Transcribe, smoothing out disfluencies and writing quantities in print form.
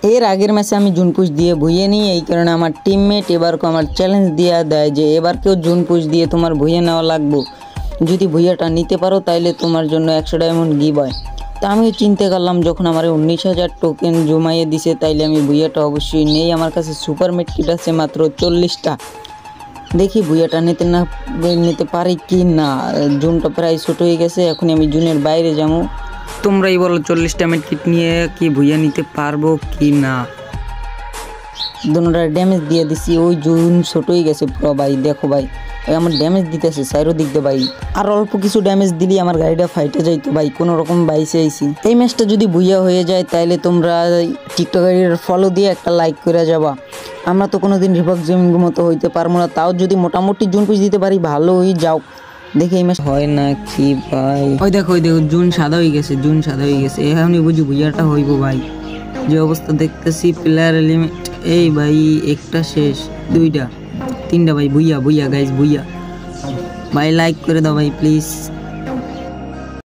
এর আগের ম্যাচে আমি জুন পুশ দিয়ে ভুইয়ে নিই, এই কারণে আমার টিমমেট এবারকে আমার চ্যালেঞ্জ দিয়ে দেয় যে এবারকেও জুন পুশ দিয়ে তোমার ভুইয়ে নেওয়া লাগবে, যদি ভুইয়াটা নিতে পারো তাইলে তোমার জন্য 100 ডায়মন্ড গিভ হয়। তা আমিও চিন্তা করলাম যখন আমার 19,000 টোকেন জমাইয়ে দিছে তাইলে আমি ভুইয়াটা অবশ্যই নেই। আমার কাছে সুপার মেডকিট আছে মাত্র 40টা, দেখি ভুইয়াটা নিতে পারি কি না। জুনটা প্রায় ছোট হয়ে গেছে, এখন আমি জুনের বাইরে যাবো। তোমরাই বলো 40টা মেডকিট নিয়ে কি ভুইয়া নিতে পারবো কি না। দুটোটা ড্যামেজ দিয়ে দিছি, ওই জুন ছোট হয়ে গেছে পুরো ভাই। দেখো ভাই আমার ড্যামেজ দিতেছে সাইরো দিক দিয়ে ভাই, আর অল্প কিছু ড্যামেজ দিলি আমার গাড়িটা ফাইটে যাইতো ভাই, কোনো রকম বাইসে আইছি। এই ম্যাচটা যদি ভুইয়া হয়ে যায় তাইলে তোমরা টিকটকের ফলো দিয়ে একটা লাইক করে যাবা। আমরা তো কোনোদিন রিভাক গেমিং মতো হইতে পারবো না, তাও যদি মোটামুটি জুন পুশ দিতে পারি ভালোই। যাও দেখি এই ম্যাচ হয় না কি ভাই। ওই দেখো জুন সাদা হয়ে গেছে, জুন সাদা হয়ে গেছে, এখনই বুঝি ভুইয়াটা হইব ভাই। যে অবস্থা দেখতেছি প্লেয়ার লিমিট, এই ভাই একটা শেষ, 2টা 3টা ভাই। ভুইয়া গাইজ ভুইয়া ভাই, লাইক করে দাও ভাই প্লিজ।